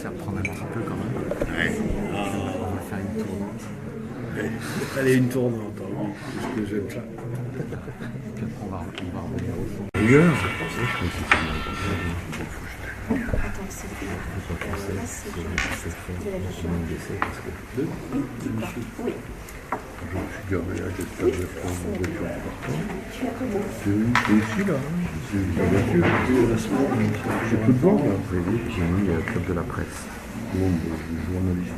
commencer à reprendre un petit peu quand même. Ouais. On va faire une tournée. Ouais. Allez, une tournante, hein. Parce que j'aime ça. Puis après, on va revenir au fond. D'ailleurs, je suis garé à l'espace de France de voiture importante. C'est ici, là. C'est la semaine. J'ai peu de vent, là. J'ai mis Club de la presse. Bon, le journaliste.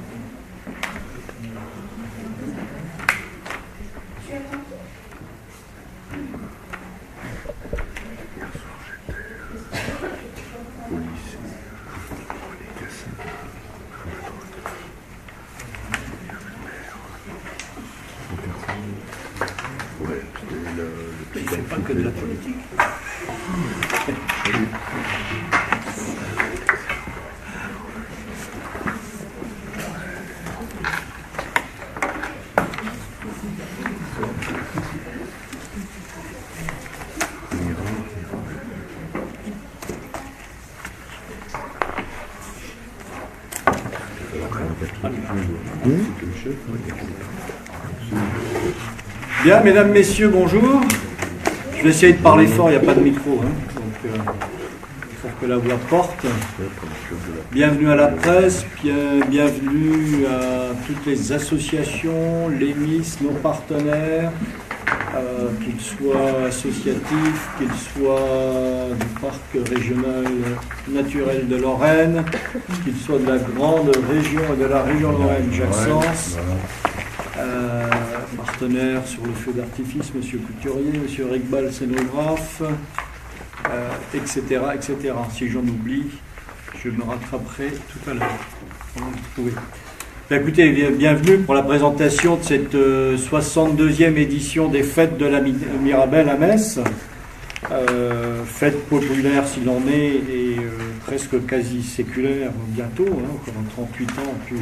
Hier soir, j'étais au lycée. Les Cassins. Ouais, c'était le petit. C'est pas que de la politique. Bien, mesdames, messieurs, bonjour. Je vais essayer de parler fort, il n'y a pas de micro, hein, donc il faut que la voix porte. Bienvenue à la presse, bienvenue à toutes les associations, les MIS, nos partenaires, qu'ils soient associatifs, qu'ils soient du parc régional naturel de Lorraine, qu'ils soient de la grande région et de la région Lorraine-Jacksens. Partenaires sur le feu d'artifice, Monsieur Couturier, Monsieur Rigbal, scénographe, etc., etc. Si j'en oublie, je me rattraperai tout à l'heure. Écoutez, bienvenue pour la présentation de cette 62e édition des Fêtes de la Mirabelle à Metz. Fête populaire s'il en est, et presque quasi séculaire bientôt, hein, encore en 38 ans, puis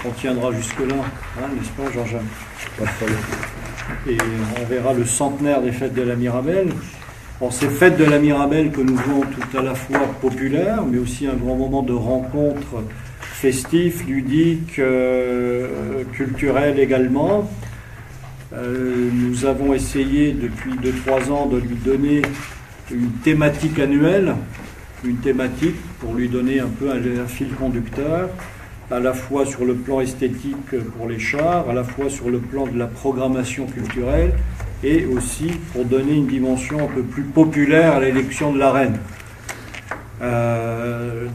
on tiendra jusque-là, hein, n'est-ce pas, Jean-Jacques? Pas de problème. Et on verra le centenaire des Fêtes de la Mirabelle. Bon, ces Fêtes de la Mirabelle que nous voulons tout à la fois populaires, mais aussi un grand moment de rencontre festif, ludique, culturel également. Nous avons essayé depuis 2-3 ans de lui donner une thématique annuelle, une thématique pour lui donner un peu un fil conducteur, à la fois sur le plan esthétique pour les chars, à la fois sur le plan de la programmation culturelle, et aussi pour donner une dimension un peu plus populaire à l'élection de la reine.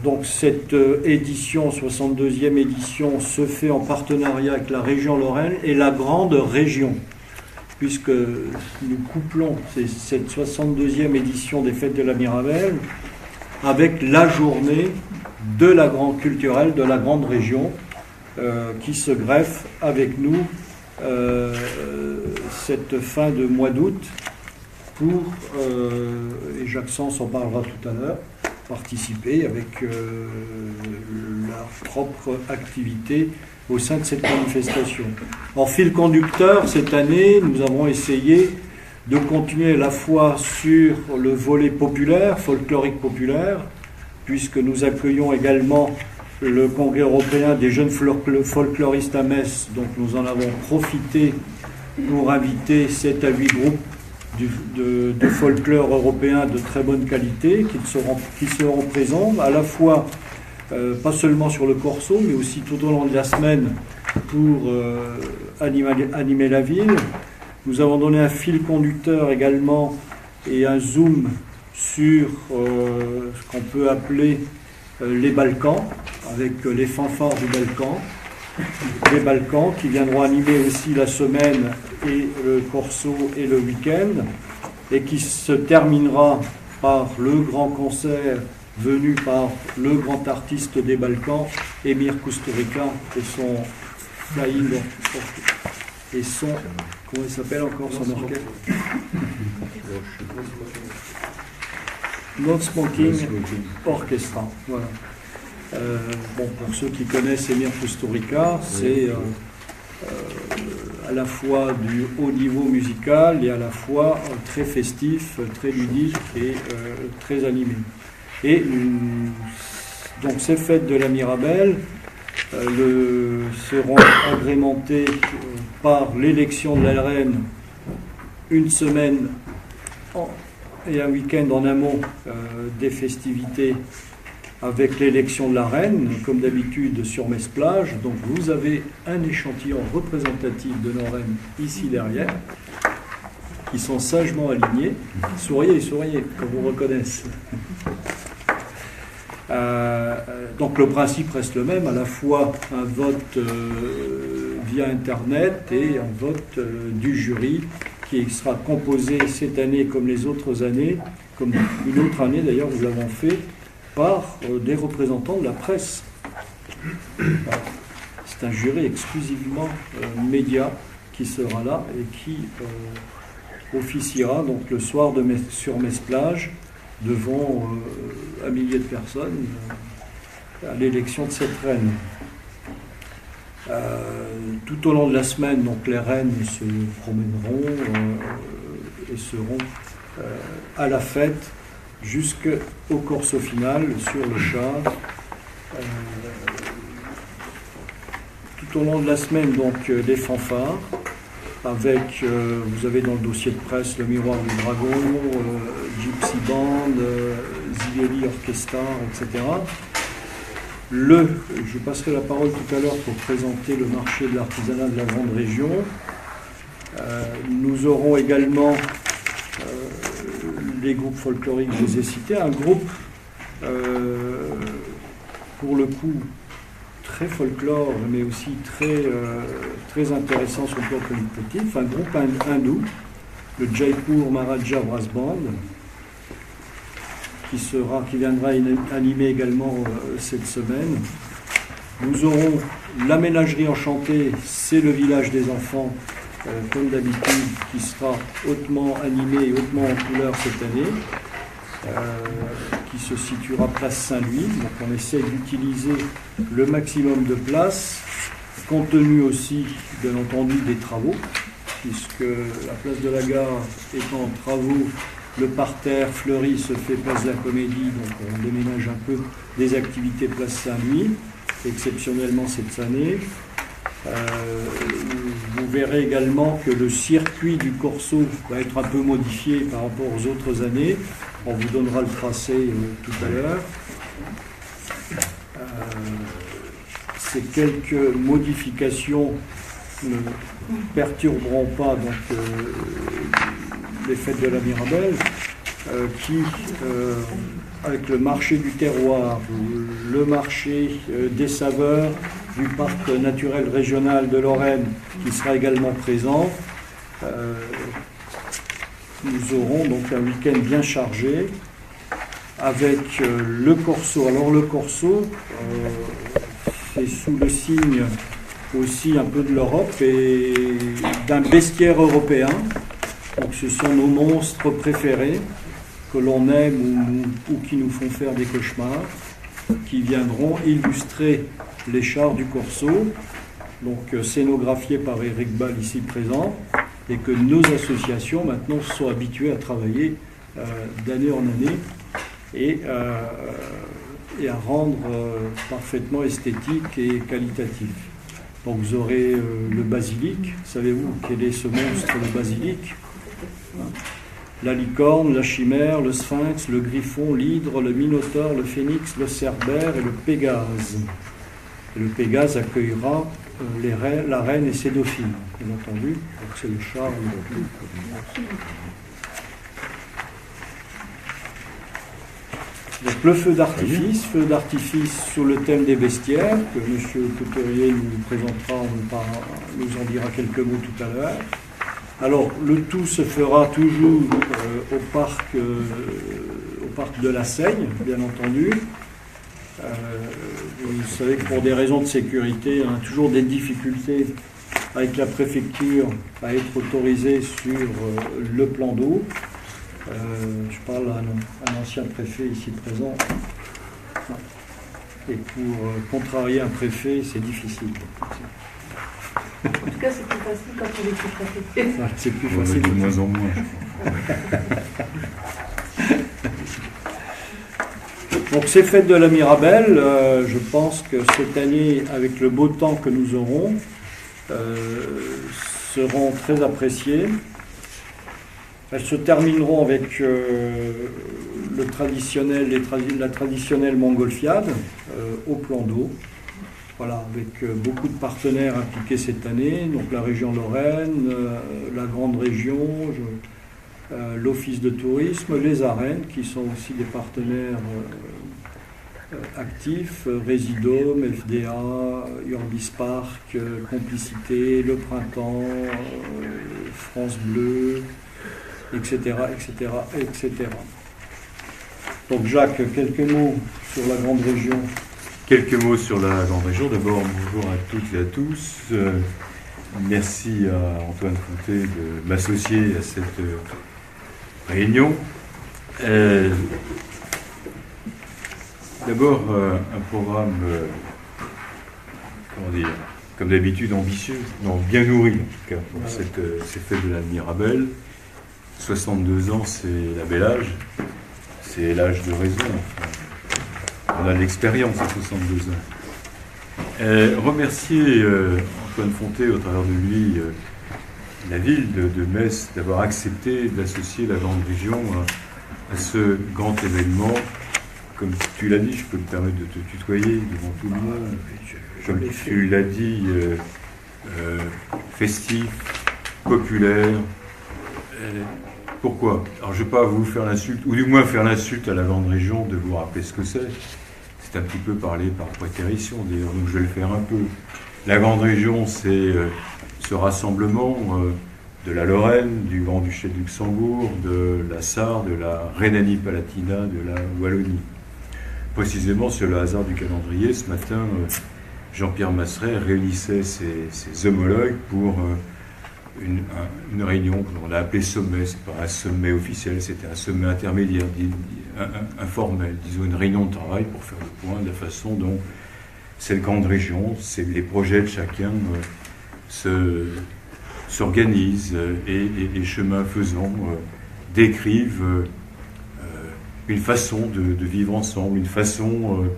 Donc cette édition, 62e édition, se fait en partenariat avec la région Lorraine et la grande région, puisque nous couplons cette 62e édition des Fêtes de la Mirabelle avec la journée de la grande culturelle de la grande région qui se greffe avec nous cette fin de mois d'août pour, et Jacksens en parlera tout à l'heure, participer avec leur propre activité au sein de cette manifestation. En fil conducteur, cette année, nous avons essayé de continuer à la fois sur le volet populaire, folklorique populaire, puisque nous accueillons également le Congrès européen des jeunes folkloristes à Metz, donc nous en avons profité pour inviter 7 à 8 groupes de folklore européen de très bonne qualité qui seront présents à la fois pas seulement sur le Corso mais aussi tout au long de la semaine pour animer la ville. Nous avons donné un fil conducteur également et un zoom sur ce qu'on peut appeler les Balkans, avec les fanfares du Balkan. Les Balkans qui viendront animer aussi la semaine et le Corso et le week-end, et qui se terminera par le grand concert venu par le grand artiste des Balkans, Emir Kusturica, et son flying et son, comment il s'appelle encore son orchestre, Non Smoking Orchestra. Voilà. Bon, pour ceux qui connaissent Emir Kusturica, c'est à la fois du haut niveau musical et à la fois très festif, très ludique et très animé. Et Donc ces fêtes de la Mirabelle seront agrémentées par l'élection de la reine une semaine et un week-end en amont des festivités avec l'élection de la reine, comme d'habitude sur Metz-Plage. Donc vous avez un échantillon représentatif de nos reines ici derrière, qui sont sagement alignés. Souriez, souriez, qu'on vous reconnaisse. Donc le principe reste le même, à la fois un vote via Internet et un vote du jury qui sera composé cette année comme les autres années, comme une autre année d'ailleurs nous l'avons fait, par des représentants de la presse. C'est un jury exclusivement média qui sera là et qui officiera donc le soir sur Metz-Plage devant un millier de personnes à l'élection de cette reine. Tout au long de la semaine, donc, les reines se promèneront et seront à la fête jusqu'au corso final sur le char. Tout au long de la semaine, donc, des fanfares avec, vous avez dans le dossier de presse le Miroir du Dragon, Gypsy Band, Zileli Orchestra, etc. Je passerai la parole tout à l'heure pour présenter le marché de l'artisanat de la grande région. Nous aurons également les groupes folkloriques que je vous ai cités, un groupe pour le coup très folklore mais aussi très intéressant sur le plan qualitatif, un groupe hindou, le Jaipur Maharaja Brass Band, qui viendra animer également cette semaine. Nous aurons la ménagerie enchantée, c'est le village des enfants, comme d'habitude, qui sera hautement animé et hautement en couleur cette année, qui se situera place Saint-Louis. Donc on essaie d'utiliser le maximum de place, compte tenu aussi, bien entendu, des travaux, puisque la place de la Gare étant en travaux, le parterre fleuri se fait place de la Comédie, donc on déménage un peu des activités place Saint-Louis, exceptionnellement cette année. Vous verrez également que le circuit du Corso va être un peu modifié par rapport aux autres années. On vous donnera le tracé tout à l'heure. Ces quelques modifications ne perturberont pas donc, les fêtes de la Mirabelle, qui, avec le marché du terroir, le marché des saveurs du parc naturel régional de Lorraine, qui sera également présent, nous aurons donc un week-end bien chargé avec le Corso. Alors le Corso, c'est sous le signe aussi un peu de l'Europe et d'un bestiaire européen. Donc ce sont nos monstres préférés que l'on aime ou qui nous font faire des cauchemars, qui viendront illustrer les chars du Corso, donc scénographiés par Éric Ball ici présent, et que nos associations maintenant sont habituées à travailler d'année en année et à rendre parfaitement esthétique et qualitatif. Donc vous aurez le basilic. Savez-vous quel est ce monstre, le basilic? La licorne, la chimère, le sphinx, le griffon, l'hydre, le minotaure, le phénix, le cerbère et le pégase. Et le pégase accueillera la reine et ses dauphines, bien entendu. Donc c'est le char. Donc le feu d'artifice sur le thème des bestiaires, que M. Couturier nous présentera, nous en dira quelques mots tout à l'heure. Alors, le tout se fera toujours au parc de la Seigne, bien entendu. Vous savez que pour des raisons de sécurité, on a toujours des difficultés avec la préfecture à être autorisé sur le plan d'eau. Je parle à un ancien préfet ici présent. Et pour contrarier un préfet, c'est difficile. En tout cas, c'est plus facile quand on est plus préfet. Voilà, c'est plus On facile. est de moins en moins. Donc ces fêtes de la Mirabelle, je pense que cette année, avec le beau temps que nous aurons, seront très appréciées. Elles se termineront avec la traditionnelle montgolfiade au plan d'eau. Voilà, avec beaucoup de partenaires impliqués cette année, donc la région Lorraine, la grande région, l'Office de tourisme, les arènes qui sont aussi des partenaires actifs, Résidom, FDA, Urbis Park, Complicité, Le Printemps, France Bleu, etc., etc., etc. Donc Jacques, quelques mots sur la grande région. Quelques mots sur la grande région. D'abord, bonjour à toutes et à tous. Merci à Antoine Fonté de m'associer à cette réunion. D'abord, un programme, comment dire, comme d'habitude ambitieux, non, bien nourri en tout cas, pour ces fêtes de la Mirabelle. 62 ans, c'est la bel âge, c'est l'âge de raison. Enfin, on a l'expérience à 62 ans. Remercier Antoine Fonté, au travers de lui, la ville de Metz, d'avoir accepté d'associer la grande région à ce grand événement. Comme tu l'as dit, je peux me permettre de te tutoyer devant tout le monde. Comme tu l'as dit, festif, populaire. Pourquoi? Alors je ne vais pas vous faire l'insulte, ou du moins faire l'insulte à la grande région de vous rappeler ce que c'est. C'est un petit peu parlé par prétérition d'ailleurs, donc je vais le faire un peu. La grande région, c'est ce rassemblement de la Lorraine, du Grand-Duché de Luxembourg, de la Sarre, de la Rhénanie-Palatinat, de la Wallonie. Précisément sur le hasard du calendrier, ce matin, Jean-Pierre Masseret réunissait ses homologues pour une réunion qu'on a appelée sommet. C'est pas un sommet officiel, c'était un sommet intermédiaire, informel, disons une réunion de travail pour faire le point de la façon dont cette grande région, les projets de chacun s'organisent et chemin faisant décrivent une façon de vivre ensemble, une façon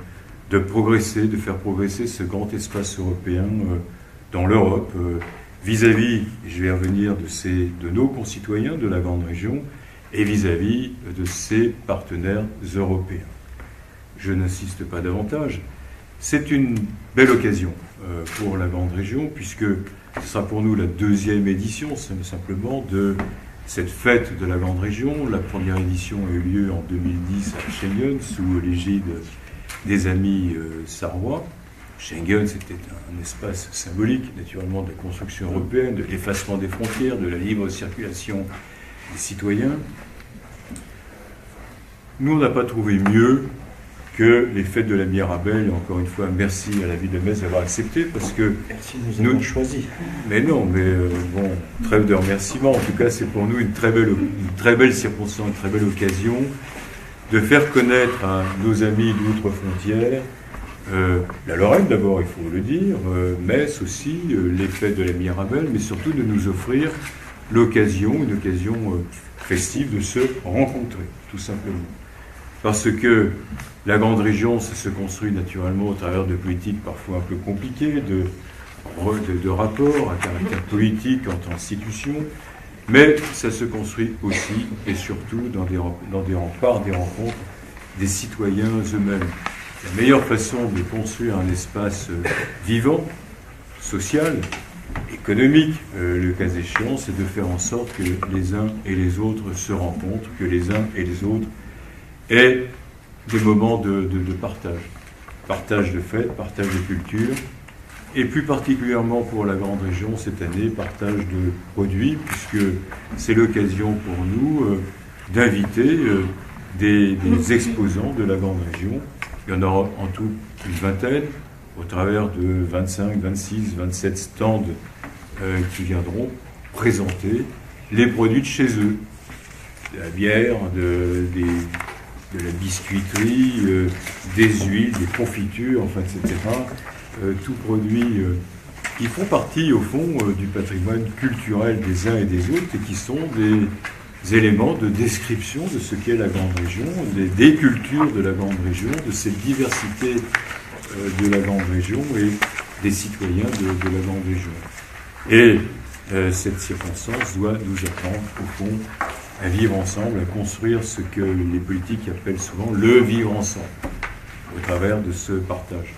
de progresser, de faire progresser ce grand espace européen dans l'Europe, vis-à-vis, je vais revenir, de nos concitoyens de la grande région et vis-à-vis de ses partenaires européens. Je n'insiste pas davantage. C'est une belle occasion pour la grande région, puisque ce sera pour nous la deuxième édition, simplement, de cette fête de la grande région. La première édition a eu lieu en 2010 à Schengen, sous l'égide des amis sarrois. Schengen, c'était un espace symbolique, naturellement, de la construction européenne, de l'effacement des frontières, de la libre circulation des citoyens. Nous, on n'a pas trouvé mieux que les fêtes de la Mirabelle. Et encore une fois, merci à la ville de Metz d'avoir accepté, parce que Merci, nous avons choisi. Mais non, mais bon, trêve de remerciements. En tout cas, c'est pour nous une très belle circonstance, une très belle occasion de faire connaître à nos amis d'outre-frontières, la Lorraine d'abord, il faut le dire, Metz aussi, les fêtes de la Mirabelle, mais surtout de nous offrir une occasion festive de se rencontrer, tout simplement. Parce que la grande région, ça se construit naturellement au travers de politiques parfois un peu compliquées, de rapports à caractère politique entre institutions, mais ça se construit aussi et surtout dans des remparts, des rencontres des citoyens eux-mêmes. La meilleure façon de construire un espace vivant, social, économique, le cas échéant, c'est de faire en sorte que les uns et les autres se rencontrent, que les uns et les autres aient des moments de partage. Partage de fêtes, partage de culture, et plus particulièrement pour la grande région cette année, partage de produits, puisque c'est l'occasion pour nous d'inviter des exposants de la grande région. Il y en aura en tout une vingtaine, au travers de 25, 26, 27 stands qui viendront présenter les produits de chez eux. De la bière, de la biscuiterie, des huiles, des confitures, enfin, etc. Tout produit qui font partie, au fond, du patrimoine culturel des uns et des autres et qui sont éléments de description de ce qu'est la grande région, des cultures de la grande région, de cette diversité de la grande région et des citoyens de la grande région. Et cette circonstance doit nous apprendre, au fond, à vivre ensemble, à construire ce que les politiques appellent souvent le vivre ensemble, au travers de ce partage.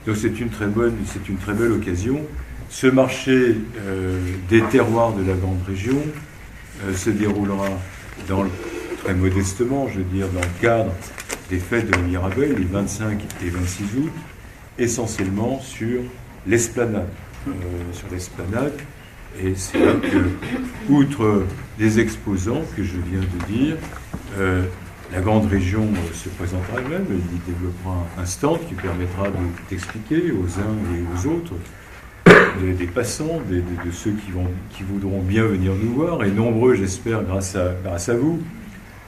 Donc c'est une très belle occasion. Ce marché des terroirs de la grande région se déroulera très modestement, je veux dire, dans le cadre des fêtes de la Mirabelle, les 25 et 26 août, essentiellement sur l'esplanade. Et c'est là que, outre les exposants que je viens de dire, la grande région se présentera elle-même, elle y développera un stand qui permettra d'expliquer aux uns et aux autres, des passants, de ceux qui voudront bien venir nous voir, et nombreux, j'espère, grâce à vous,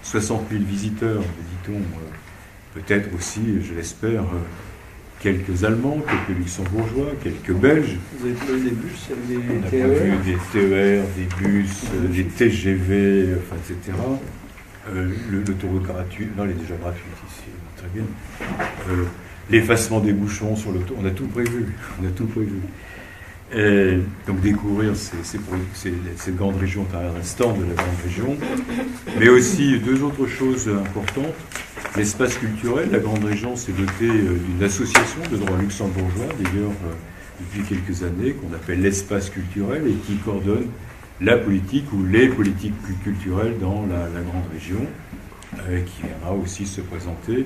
60 000 visiteurs, dit-on, peut-être aussi, je l'espère, quelques Allemands, quelques Luxembourgeois, quelques Belges. Vous avez vu des bus, des On a TER? vu des TER, des bus, des TGV, enfin, etc. L'autoroute gratuite, non, elle est déjà gratuite ici, très bien. L'effacement des bouchons sur l'autoroute, on a tout prévu. Et donc découvrir cette grande région à travers un stand de la grande région, mais aussi deux autres choses importantes. L'espace culturel, la grande région s'est dotée d'une association de droit luxembourgeois, d'ailleurs depuis quelques années, qu'on appelle l'espace culturel et qui coordonne la politique ou les politiques culturelles dans la grande région, qui viendra aussi se présenter.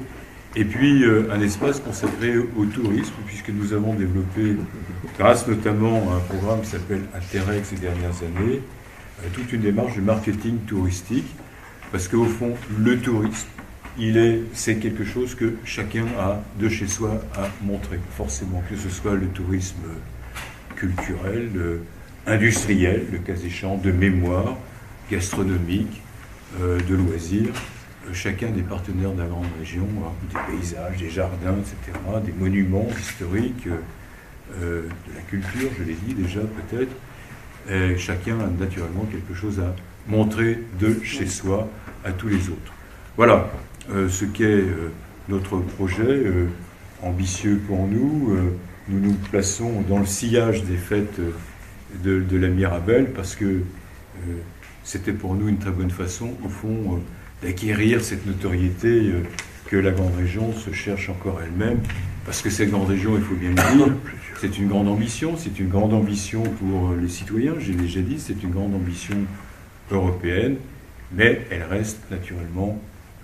Et puis un espace consacré au tourisme, puisque nous avons développé, grâce notamment à un programme qui s'appelle Interreg ces dernières années, toute une démarche de marketing touristique, parce qu'au fond, le tourisme, c'est quelque chose que chacun a de chez soi à montrer, forcément, que ce soit le tourisme culturel, industriel, le cas échéant, de mémoire, gastronomique, de loisirs. Chacun des partenaires de la grande région, des paysages, des jardins, etc., des monuments historiques, de la culture, je l'ai dit déjà peut-être. Et chacun a naturellement quelque chose à montrer de chez soi à tous les autres. Voilà ce qu'est notre projet, ambitieux pour nous. Nous nous plaçons dans le sillage des fêtes de la Mirabelle parce que c'était pour nous une très bonne façon, au fond, d'acquérir cette notoriété que la grande région se cherche encore elle-même, parce que cette grande région, il faut bien le dire, c'est une grande ambition pour les citoyens, j'ai déjà dit, c'est une grande ambition européenne, mais elle reste naturellement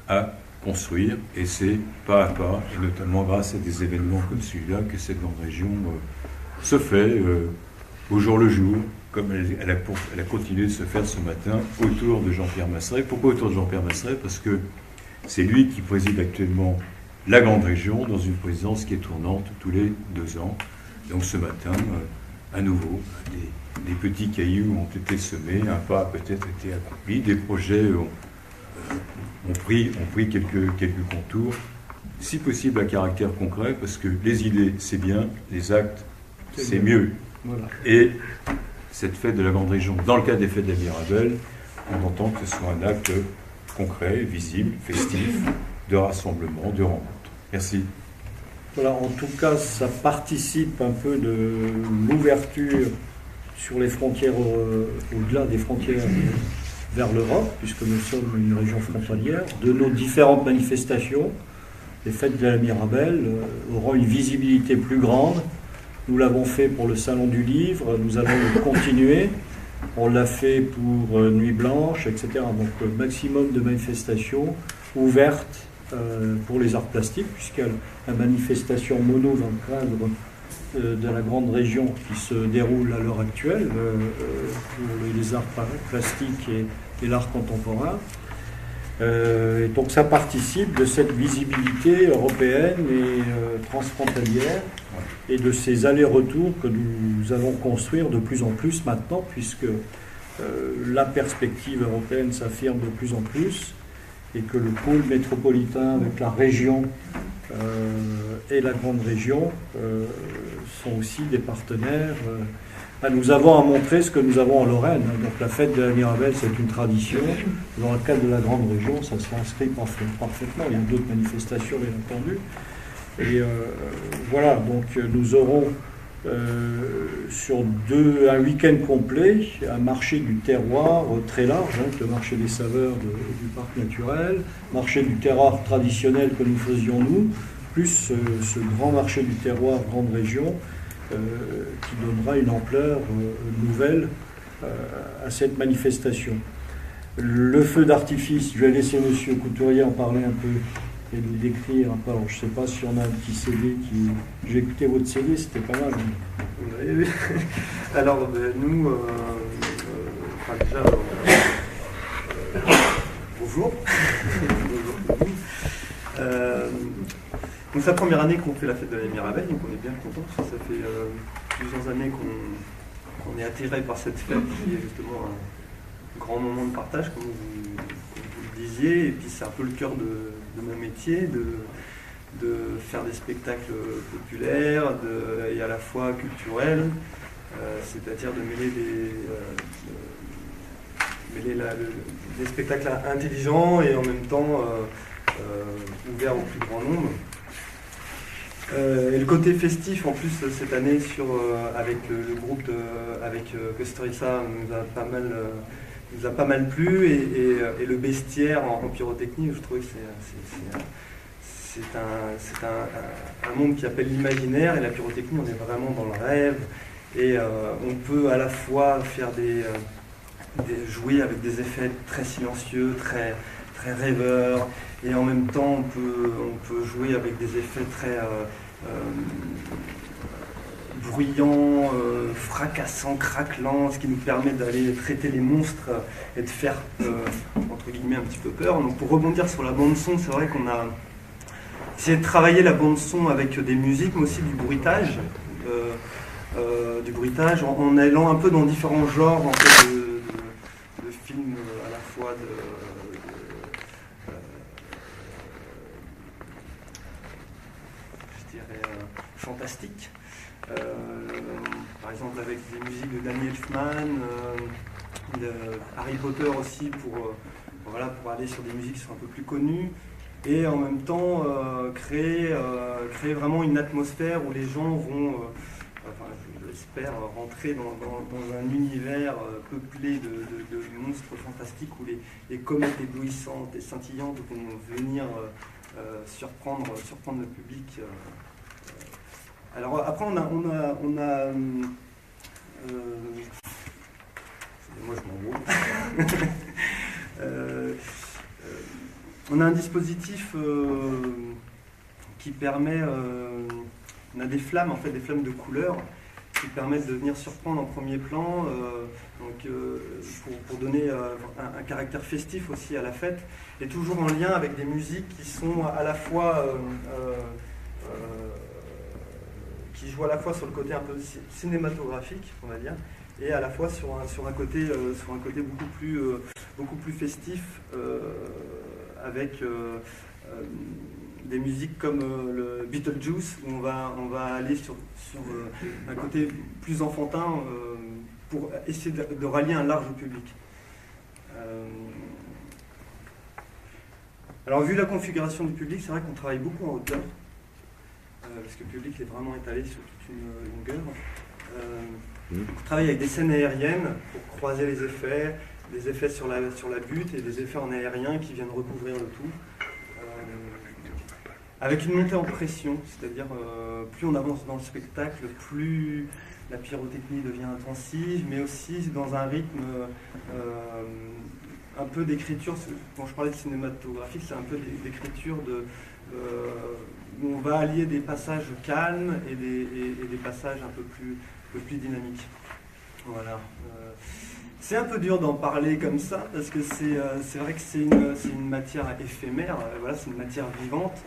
à construire, et c'est pas à pas, et notamment grâce à des événements comme celui-là, que cette grande région se fait au jour le jour, comme elle a continué de se faire ce matin autour de Jean-Pierre Masseret. Pourquoi autour de Jean-Pierre Masseret? Parce que c'est lui qui préside actuellement la grande région dans une présidence qui est tournante tous les 2 ans. Donc ce matin, à nouveau, des petits cailloux ont été semés, un pas a peut-être été accompli, des projets ont pris quelques contours, si possible à caractère concret, parce que les idées c'est bien, les actes c'est mieux. Voilà. Et cette fête de la grande région, dans le cadre des fêtes de la Mirabelle, on entend que ce soit un acte concret, visible, festif, de rassemblement, de rencontre. Merci. Voilà, en tout cas, ça participe un peu de l'ouverture sur les frontières, au-delà des frontières vers l'Europe, puisque nous sommes une région frontalière, de nos différentes manifestations. Les fêtes de la Mirabelle auront une visibilité plus grande. Nous l'avons fait pour le Salon du Livre, nous allons le continuer. On l'a fait pour Nuit Blanche, etc. Donc, maximum de manifestations ouvertes pour les arts plastiques, puisqu'il y a la manifestation mono dans le cadre de la grande région qui se déroule à l'heure actuelle pour les arts plastiques et l'art contemporain. Et donc ça participe de cette visibilité européenne et transfrontalière et de ces allers-retours que nous allons construire de plus en plus maintenant, puisque la perspective européenne s'affirme de plus en plus et que le pôle métropolitain avec la région et la grande région sont aussi des partenaires Nous avons à montrer ce que nous avons en Lorraine. Donc la fête de la Mirabelle, c'est une tradition. Dans le cadre de la grande région, ça s'inscrit parfaitement. Il y a d'autres manifestations, bien entendu. Et voilà, donc nous aurons sur un week-end complet un marché du terroir très large, le marché des saveurs du parc naturel, marché du terroir traditionnel que nous faisions nous, plus ce grand marché du terroir grande région qui donnera une ampleur nouvelle à cette manifestation. Le feu d'artifice, je vais laisser M. Couturier en parler un peu et nous décrire un peu. Alors, je ne sais pas si on a un petit CD qui... J'ai écouté votre CD, c'était pas mal. Oui. Alors, nous, déjà, bonjour. Donc, c'est la première année qu'on fait la fête de la Mirabelle, donc on est bien contents, parce que ça fait plusieurs années qu'on est attiré par cette fête, qui est justement un grand moment de partage, comme vous le disiez, et puis c'est un peu le cœur de mon métier, de faire des spectacles populaires et à la fois culturels, c'est-à-dire de mêler des spectacles intelligents et en même temps ouverts au plus grand nombre. Et le côté festif, en plus, cette année, avec le groupe avec Kostorica, nous a pas mal plu, et le bestiaire en pyrotechnie, je trouve que c'est un monde qui appelle l'imaginaire, et la pyrotechnie, on est vraiment dans le rêve, et on peut à la fois faire jouer avec des effets très silencieux, très rêveurs, et en même temps on peut jouer avec des effets très bruyants, fracassants, craquelants, ce qui nous permet d'aller traiter les monstres et de faire entre guillemets un petit peu peur. Donc pour rebondir sur la bande son, c'est vrai qu'on a essayé de travailler la bande son avec des musiques, mais aussi du bruitage, en allant un peu dans différents genres en fait, de films à la fois fantastique. Par exemple avec des musiques de Danny Elfman, de Harry Potter aussi pour aller sur des musiques qui sont un peu plus connues, et en même temps créer vraiment une atmosphère où les gens vont, je l'espère, rentrer dans un univers peuplé de monstres fantastiques où les comètes éblouissantes et scintillantes vont venir surprendre le public. Alors après on a moi je m'embrouille. On a un dispositif qui permet, on a des flammes en fait, des flammes de couleur qui permettent de venir surprendre en premier plan, pour donner un caractère festif aussi à la fête, et toujours en lien avec des musiques qui sont à la fois qui joue à la fois sur le côté un peu cinématographique, on va dire, et à la fois sur un côté beaucoup plus festif, avec des musiques comme le Beetlejuice, où on va aller sur un côté plus enfantin pour essayer de rallier un large public. Alors vu la configuration du public, c'est vrai qu'on travaille beaucoup en hauteur, parce que le public est vraiment étalé sur toute une longueur. On travaille avec des scènes aériennes pour croiser les effets, des effets sur la butte et des effets en aérien qui viennent recouvrir le tout. Avec une montée en pression, c'est-à-dire plus on avance dans le spectacle, plus la pyrotechnie devient intensive, mais aussi dans un rythme un peu d'écriture. Quand je parlais de cinématographique, c'est un peu d'écriture où on va allier des passages calmes et des passages un peu plus dynamiques. Voilà. C'est un peu dur d'en parler comme ça, parce que c'est vrai que c'est une matière éphémère, voilà, c'est une matière vivante.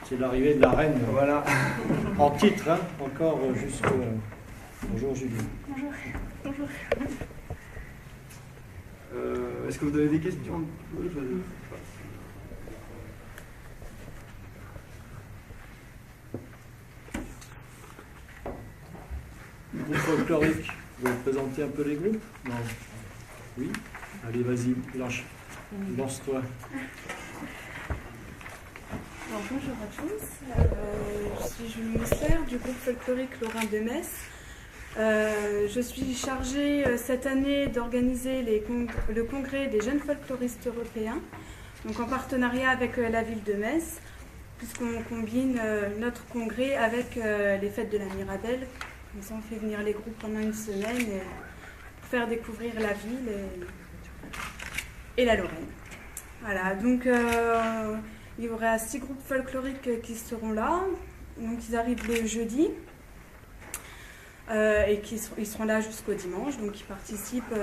C'est l'arrivée de la reine, voilà. En titre, hein, encore jusqu'au... Bonjour Julie. Bonjour. Est-ce que vous avez des questions? folkloriques. Vous pouvez présenter un peu les groupes? Non. Oui? Allez, vas-y, lance-toi. Alors, bonjour à tous, je suis Julie Mussler du groupe folklorique Lorrain de Metz. Je suis chargée cette année d'organiser le congrès des jeunes folkloristes européens, donc en partenariat avec la ville de Metz, puisqu'on combine notre congrès avec les fêtes de la Mirabelle. Comme ça, on fait venir les groupes pendant une semaine pour faire découvrir la ville et la Lorraine. Voilà, donc il y aura 6 groupes folkloriques qui seront là. Donc ils arrivent le jeudi et ils seront là jusqu'au dimanche. Donc ils participent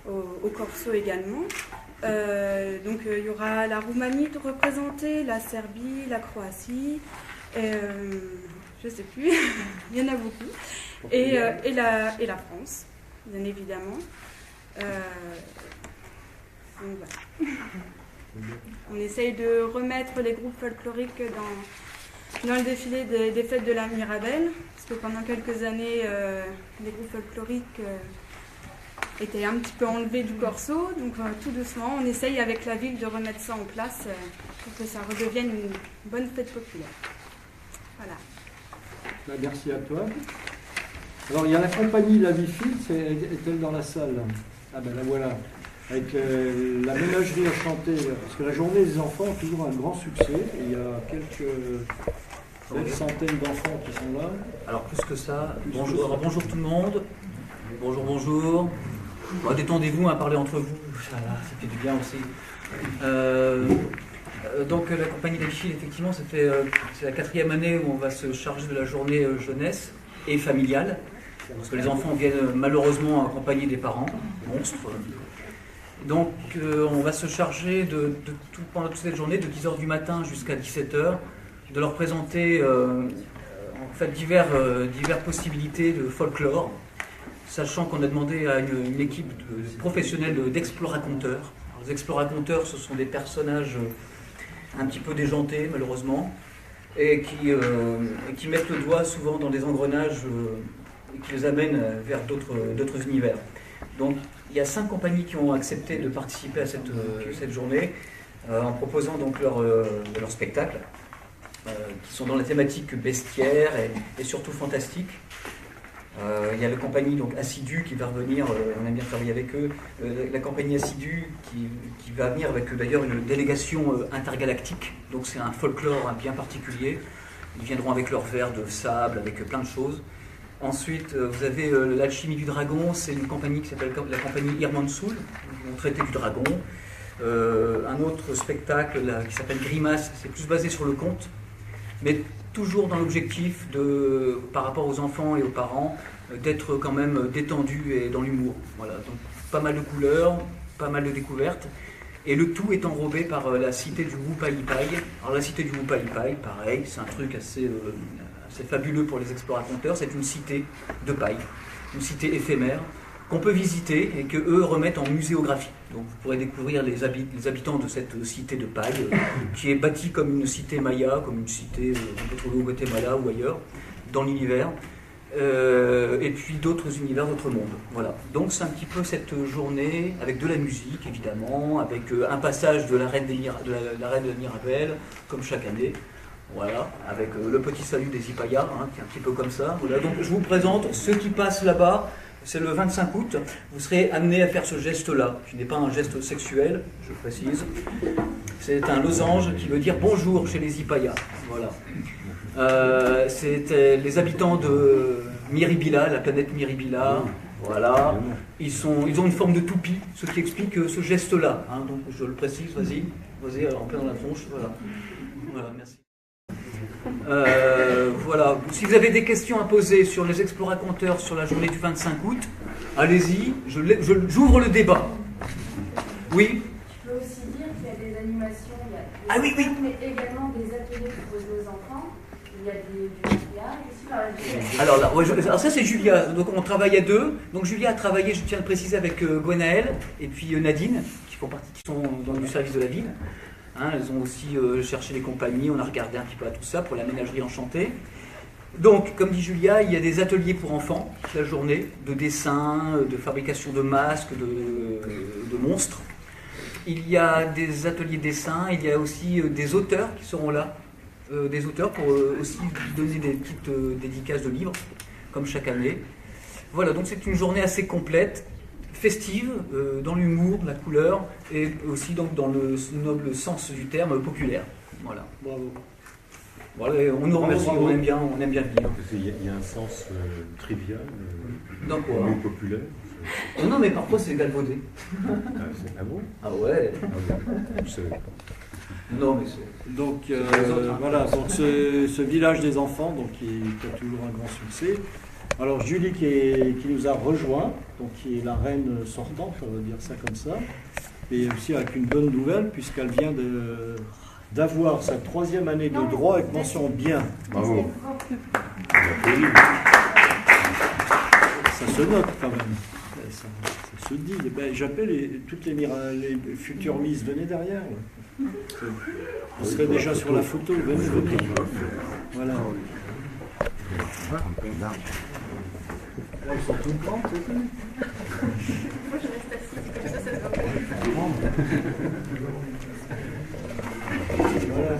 au Corso également. Donc il y aura la Roumanie de représenter, la Serbie, la Croatie, je sais plus, il y en a beaucoup, et la France, bien évidemment. Donc voilà. On essaye de remettre les groupes folkloriques dans le défilé des fêtes de la Mirabelle, parce que pendant quelques années, les groupes folkloriques étaient un petit peu enlevés du Corso, donc tout doucement, on essaye avec la ville de remettre ça en place pour que ça redevienne une bonne fête populaire. Voilà. Ben, merci à toi. Alors, il y a la compagnie La Vie-Fille, est-elle dans la salle? Ah ben la voilà. Avec la ménagerie enchantée, parce que la journée des enfants a toujours un grand succès, et il y a quelques centaines d'enfants qui sont là. Alors plus que ça, bonjour tout le monde, bonjour. Bon, détendez-vous, parlez entre vous, ça fait du bien aussi. Donc la compagnie La Vie-Fille, effectivement, c'est la 4e année où on va se charger de la journée jeunesse et familiale, parce que les enfants viennent malheureusement accompagnés des parents, monstres. Donc on va se charger pendant toute cette journée, de 10h du matin jusqu'à 17h, de leur présenter en fait diverses possibilités de folklore, sachant qu'on a demandé à une équipe professionnelle d'exploraconteurs. Les exploraconteurs, ce sont des personnages un petit peu déjantés malheureusement, et qui mettent le doigt souvent dans des engrenages et qui les amènent vers d'autres univers. Donc il y a 5 compagnies qui ont accepté de participer à cette journée en proposant donc leur spectacle, qui sont dans la thématique bestiaire et surtout fantastique. Il y a la compagnie donc Assidue qui va revenir, on aime bien travailler avec eux, la compagnie Assidue qui va venir avec d'ailleurs une délégation intergalactique, donc c'est un folklore bien particulier. Ils viendront avec leur verre de sable, avec plein de choses. Ensuite, vous avez l'Alchimie du Dragon, c'est une compagnie qui s'appelle la compagnie Irmansul, qui vont traiter du dragon. Un autre spectacle qui s'appelle Grimace, c'est plus basé sur le conte, mais toujours dans l'objectif par rapport aux enfants et aux parents, d'être quand même détendu et dans l'humour. Voilà, donc pas mal de couleurs, pas mal de découvertes, et le tout est enrobé par la cité du Wupaipai. Alors la cité du Wupaipai, pareil, c'est un truc assez fabuleux pour les explorateurs, c'est une cité de paille, une cité éphémère, qu'on peut visiter et qu'eux remettent en muséographie. Donc vous pourrez découvrir les habitants de cette cité de paille, qui est bâtie comme une cité maya, comme une cité qu'on peut trouver au Guatemala ou ailleurs, dans l'univers, et puis d'autres univers, d'autres mondes. Voilà. Donc c'est un petit peu cette journée, avec de la musique évidemment, avec un passage de la reine de Mirabelle, comme chaque année. Voilà, avec le petit salut des Ipayas, qui est un petit peu comme ça. Voilà, donc je vous présente ceux qui passent là-bas. C'est le 25 août, vous serez amené à faire ce geste-là, qui n'est pas un geste sexuel, je précise. C'est un losange qui veut dire bonjour chez les Ipayas. Voilà. C'est les habitants de Miribilla, la planète Miribilla. Voilà. Ils ont une forme de toupie, ce qui explique ce geste-là. Donc je le précise, vas-y, en plein dans la tronche. Voilà, merci. Voilà. Si vous avez des questions à poser sur les exploraconteurs sur la journée du 25 août, allez-y, j'ouvre le débat. Oui. Je peux aussi dire qu'il y a des animations, il y a oui. mais également des ateliers proposés aux enfants. Il y a du maquillage aussi par la Alors ça c'est Julia, donc on travaille à deux. Donc Julia a travaillé, je tiens à le préciser, avec Gwenaëlle et puis Nadine, qui sont dans du service de la ville. Elles ont aussi cherché les compagnies, on a regardé un petit peu à tout ça pour la ménagerie enchantée. Donc, comme dit Julia, il y a des ateliers pour enfants toute la journée, de dessin, de fabrication de masques, de monstres. Il y a des ateliers de dessin, il y a aussi des auteurs qui seront là, des auteurs pour aussi donner des petites dédicaces de livres, comme chaque année. Voilà, donc c'est une journée assez complète, festive, dans l'humour, la couleur, et aussi donc dans le noble sens du terme populaire. Voilà. Bravo. Voilà, on nous remercie, Bravo. on aime bien venir. Parce qu'il y a un sens trivial, Dans quoi? mot populaire. Oh non, mais parfois c'est galvaudé. Ah bon? Ah ouais. Je savais pas. Non, mais c'est... Donc C'est pour les autres, hein. voilà, donc ce village des enfants, donc qui a toujours un grand succès. Alors Julie qui nous a rejoint, donc qui est la reine sortante, on va dire ça comme ça, et aussi avec une bonne nouvelle puisqu'elle vient d'avoir sa 3e année de droit avec mention bien. Bravo. Ça se note quand même. Ça se dit. Ben, j'appelle toutes les futures Miss, venez derrière. Vous serez déjà sur la photo, venez. Voilà. Là, ils sont toutes grandes, c'est ça? Moi, je reste assise, comme ça se voit. Voilà.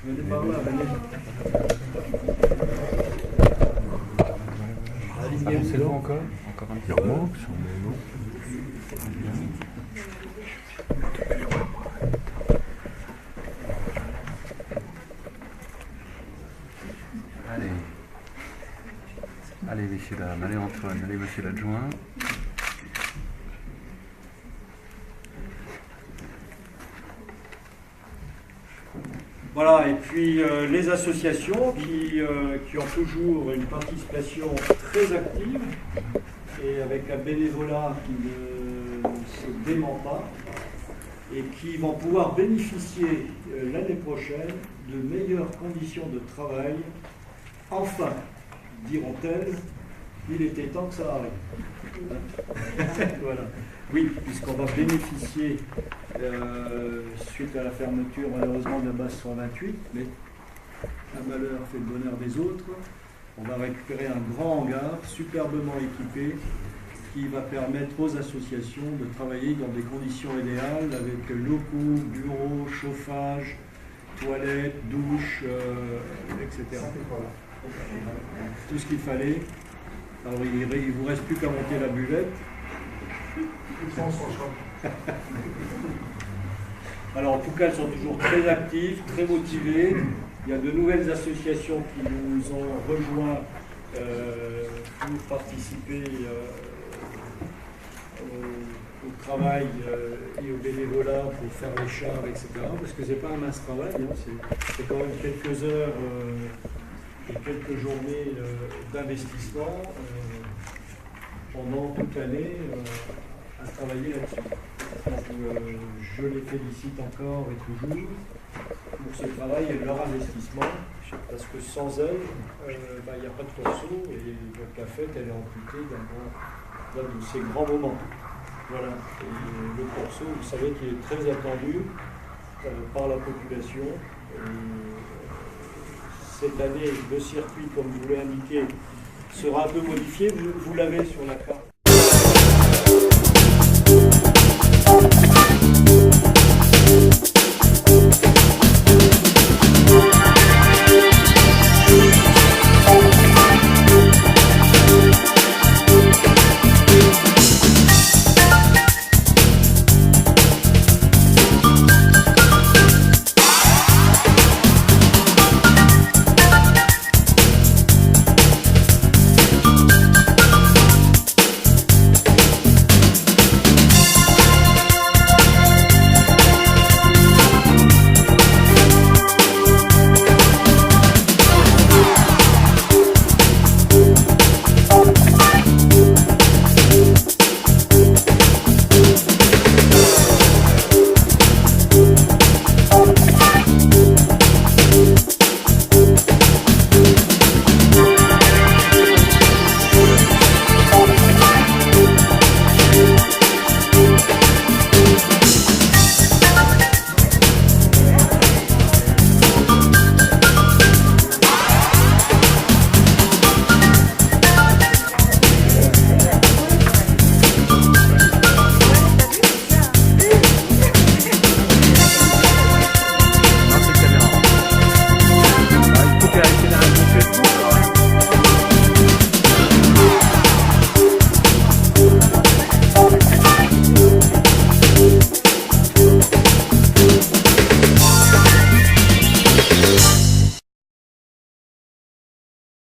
Venez par là, venez. C'est long encore un petit peu. Allez, messieurs, dames, allez Antoine, allez monsieur l'adjoint. Voilà, et puis les associations qui ont toujours une participation très active et avec un bénévolat qui ne se dément pas et qui vont pouvoir bénéficier l'année prochaine de meilleures conditions de travail. Enfin, diront-elles, il était temps que ça arrive. Voilà. Oui, puisqu'on va bénéficier, suite à la fermeture malheureusement de la base 128, mais un malheur fait le bonheur des autres, on va récupérer un grand hangar superbement équipé qui va permettre aux associations de travailler dans des conditions idéales avec locaux, bureaux, chauffage, toilettes, douches, etc. Tout ce qu'il fallait. Alors il ne vous reste plus qu'à monter la buvette. Alors en tout cas, elles sont toujours très actives, très motivées. Il y a de nouvelles associations qui nous ont rejoints pour participer au travail et au bénévolat pour faire les chars, etc. Parce que c'est pas un mince travail, hein, c'est quand même quelques heures et quelques journées d'investissement pendant toute l'année à travailler là-dessus. Donc je les félicite encore et toujours pour ce travail et leur investissement, parce que sans elles, il n'y a pas de corso et le café elle est amputée d'un de ces grands moments. Voilà. Et le corso, vous savez qu'il est très attendu par la population. Cette année, le circuit, comme vous l'avez indiqué, sera un peu modifié. Vous l'avez sur la carte.